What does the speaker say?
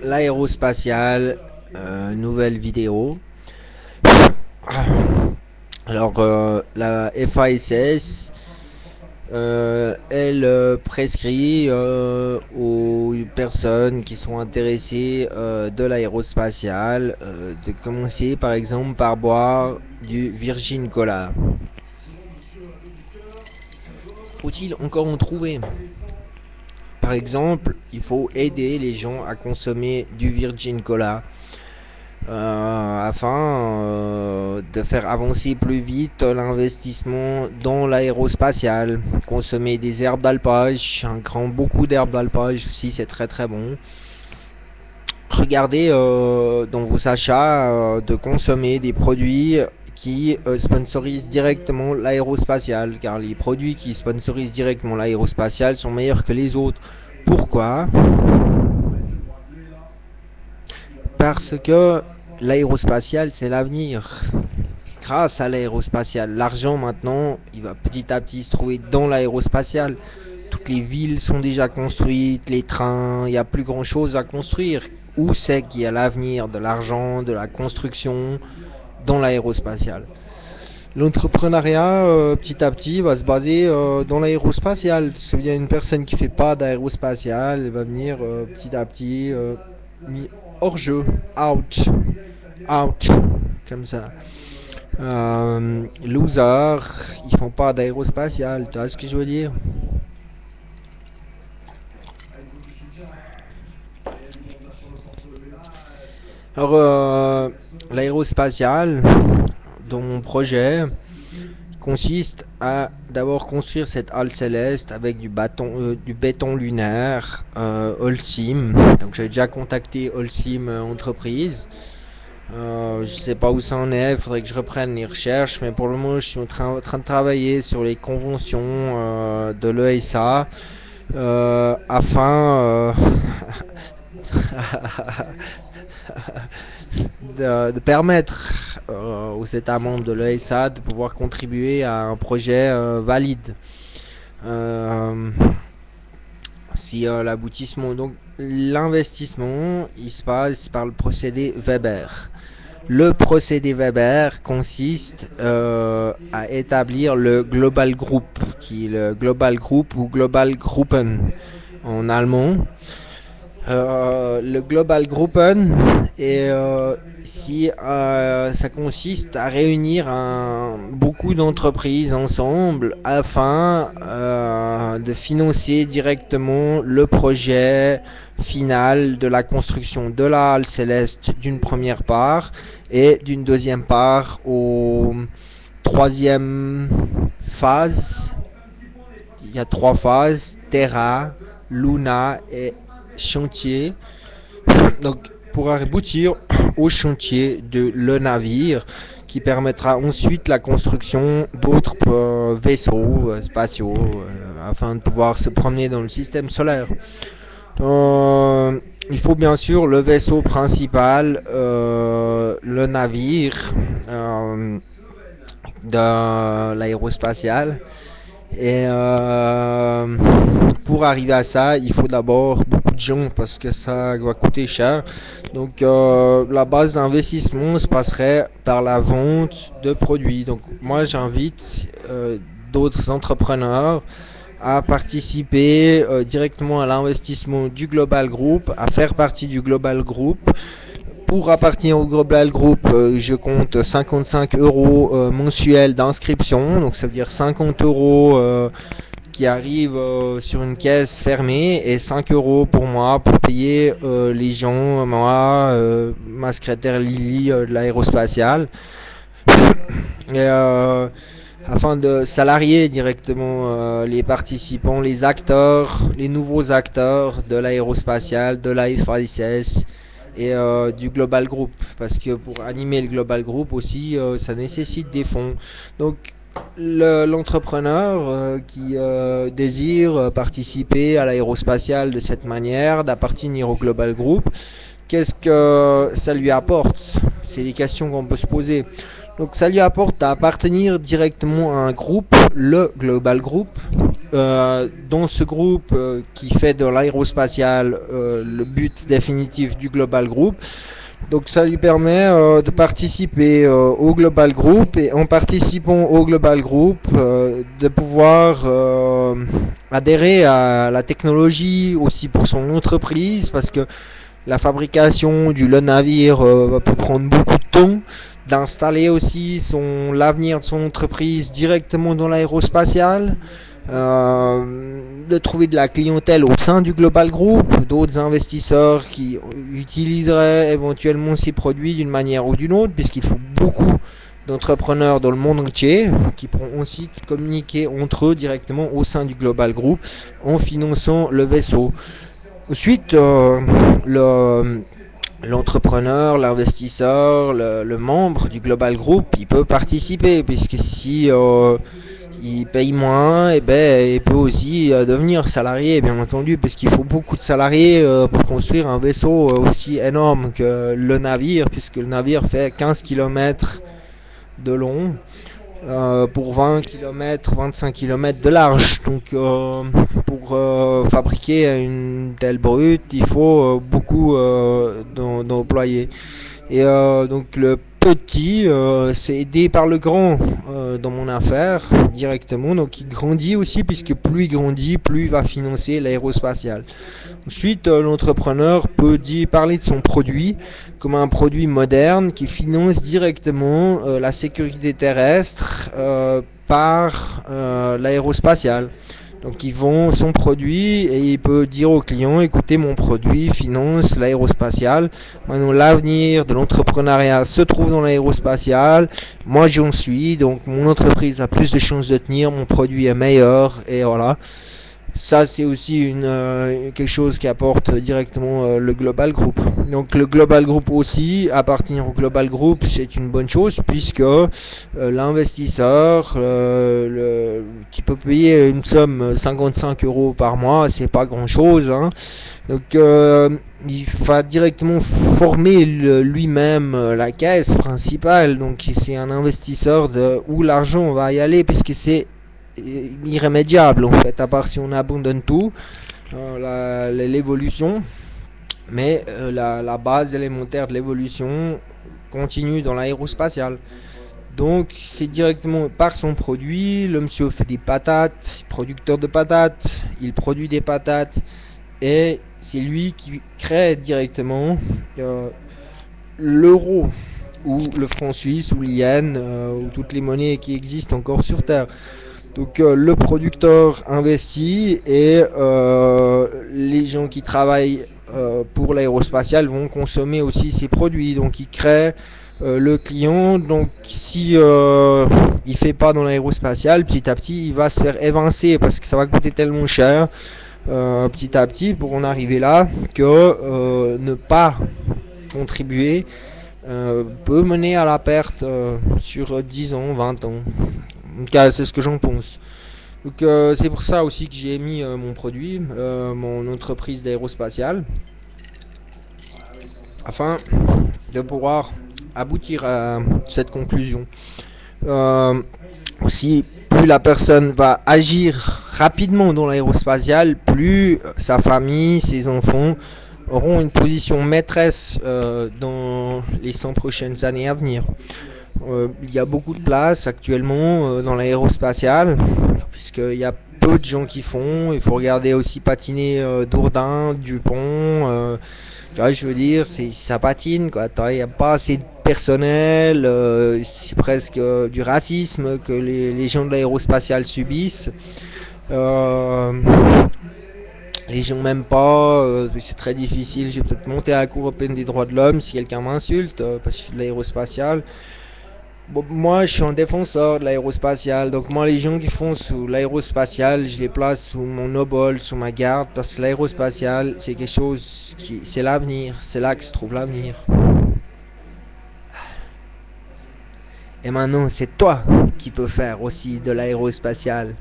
l'aérospatiale, nouvelle vidéo. Alors, la FASS, elle prescrit aux personnes qui sont intéressées de l'aérospatiale de commencer par exemple par boire du Virgin Cola. Faut-il encore en trouver? Par exemple, il faut aider les gens à consommer du Virgin Cola afin de faire avancer plus vite l'investissement dans l'aérospatiale. Consommer des herbes d'alpage, beaucoup d'herbes d'alpage aussi, c'est très très bon. Regardez dans vos achats de consommer des produits qui sponsorisent directement l'aérospatiale, car les produits qui sponsorisent directement l'aérospatiale sont meilleurs que les autres. Pourquoi? Parce que l'aérospatiale, c'est l'avenir. Grâce à l'aérospatiale, l'argent maintenant, il va petit à petit se trouver dans l'aérospatiale. Toutes les villes sont déjà construites, les trains, il n'y a plus grand chose à construire. Où c'est qu'il y a l'avenir de l'argent, de la construction dans l'aérospatiale? L'entrepreneuriat, petit à petit, va se baser dans l'aérospatiale. Si il y a une personne qui ne fait pas d'aérospatiale, elle va venir petit à petit mis hors jeu, out, out, comme ça. Losers, ils font pas d'aérospatiale, tu vois ce que je veux dire? Alors, l'aérospatiale, dans mon projet, consiste à d'abord construire cette halle céleste avec du béton lunaire, Holcim. Donc j'ai déjà contacté Holcim entreprise. Je sais pas où ça en est, il faudrait que je reprenne les recherches, mais pour le moment je suis en train de travailler sur les conventions de l'ESA afin de permettre aux États membres de l'ESA de pouvoir contribuer à un projet valide. Si l'aboutissement, donc l'investissement, il se passe par le procédé Weber. Le procédé Weber consiste à établir le Global Group, qui est le Global Group ou Global Gruppen en allemand. Le Global Gruppen et si ça consiste à réunir beaucoup d'entreprises ensemble afin de financer directement le projet final de la construction de la halle céleste d'une première part et d'une deuxième part au troisième phase. Il y a 3 phases: Terra, Luna et chantier. Donc pour aboutir au chantier de le navire qui permettra ensuite la construction d'autres vaisseaux spatiaux afin de pouvoir se promener dans le système solaire. Il faut bien sûr le vaisseau principal, le navire de l'aérospatiale. Et pour arriver à ça, il faut d'abord beaucoup de gens parce que ça va coûter cher. Donc la base d'investissement se passerait par la vente de produits. Donc moi j'invite d'autres entrepreneurs à participer directement à l'investissement du Global Group, à faire partie du Global Group. Pour appartenir au Global Group, je compte 55 € mensuels d'inscription. Donc ça veut dire 50 € qui arrivent sur une caisse fermée et 5 € pour moi pour payer les gens, moi, ma secrétaire Lily de l'aérospatiale. Et afin de salarier directement les participants, les acteurs, les nouveaux acteurs de l'aérospatiale, de la FASS et du Global Group, parce que pour animer le Global Group aussi ça nécessite des fonds. Donc l'entrepreneur qui désire participer à l'aérospatiale de cette manière, d'appartenir au Global Group, qu'est-ce que ça lui apporte? C'est les questions qu'on peut se poser. Donc ça lui apporte à appartenir directement à un groupe, le Global Group. Dans ce groupe qui fait de l'aérospatial le but définitif du Global Group. Donc ça lui permet de participer au Global Group et en participant au Global Group de pouvoir adhérer à la technologie aussi pour son entreprise parce que la fabrication le navire peut prendre beaucoup de temps, d'installer aussi l'avenir de son entreprise directement dans l'aérospatial. De trouver de la clientèle au sein du Global Group, d'autres investisseurs qui utiliseraient éventuellement ces produits d'une manière ou d'une autre, puisqu'il faut beaucoup d'entrepreneurs dans le monde entier qui pourront aussi communiquer entre eux directement au sein du Global Group en finançant le vaisseau. Ensuite, l'entrepreneur, l'investisseur, le membre du Global Group, il peut participer, puisque si il paye moins, et ben il peut aussi devenir salarié, bien entendu, parce qu'il faut beaucoup de salariés pour construire un vaisseau aussi énorme que le navire, puisque le navire fait 15 km de long pour 20 km, 25 km de large. Donc pour fabriquer une telle brute, il faut beaucoup d'employés. Et donc le petit, c'est aidé par le grand dans mon affaire directement. Donc il grandit aussi, puisque plus il grandit, plus il va financer l'aérospatial. Ensuite, l'entrepreneur peut parler de son produit comme un produit moderne qui finance directement la sécurité terrestre par l'aérospatial. Donc ils vend son produit et il peut dire au client, écoutez, mon produit finance l'aérospatial. Maintenant l'avenir de l'entrepreneuriat se trouve dans l'aérospatial. Moi j'en suis, donc mon entreprise a plus de chances de tenir, mon produit est meilleur et voilà. Ça c'est aussi quelque chose qui apporte directement le Global Group. Donc le Global Group aussi, appartenir au Global Group, c'est une bonne chose, puisque l'investisseur qui peut payer une somme 55 € par mois, c'est pas grand chose, hein. Donc il va directement former lui-même la caisse principale. Donc c'est un investisseur où l'argent va y aller, puisque c'est irrémédiable en fait, à part si on abandonne tout, l'évolution, mais la base élémentaire de l'évolution continue dans l'aérospatial. Donc c'est directement par son produit. Le monsieur fait des patates, producteur de patates, il produit des patates et c'est lui qui crée directement l'euro ou le franc suisse ou l'yen ou toutes les monnaies qui existent encore sur Terre. Donc le producteur investit et les gens qui travaillent pour l'aérospatial vont consommer aussi ces produits. Donc il crée le client. Donc si il fait pas dans l'aérospatial, petit à petit il va se faire évincer parce que ça va coûter tellement cher petit à petit pour en arriver là que ne pas contribuer peut mener à la perte sur 10 ans, 20 ans. C'est ce que j'en pense. Donc c'est pour ça aussi que j'ai mis mon produit, mon entreprise d'aérospatiale, afin de pouvoir aboutir à cette conclusion. Aussi, plus la personne va agir rapidement dans l'aérospatiale, plus sa famille, ses enfants auront une position maîtresse dans les 100 prochaines années à venir. Il y a beaucoup de place actuellement dans l'aérospatial, puisqu'il y a peu de gens qui font. Il faut regarder aussi patiner Dourdin, Dupont. Je veux dire, ça patine, quoi. Il n'y a pas assez de personnel, c'est presque du racisme que les gens de l'aérospatial subissent. Les gens m'aiment pas, c'est très difficile. Je vais peut-être monter à la Cour européenne des droits de l'homme si quelqu'un m'insulte, parce que je suis de l'aérospatial. Bon, moi je suis un défenseur de l'aérospatial, donc moi les gens qui font sous l'aérospatial, je les place sous mon obole, sous ma garde, parce que l'aérospatial c'est quelque chose c'est l'avenir, c'est là que se trouve l'avenir. Et maintenant c'est toi qui peux faire aussi de l'aérospatial.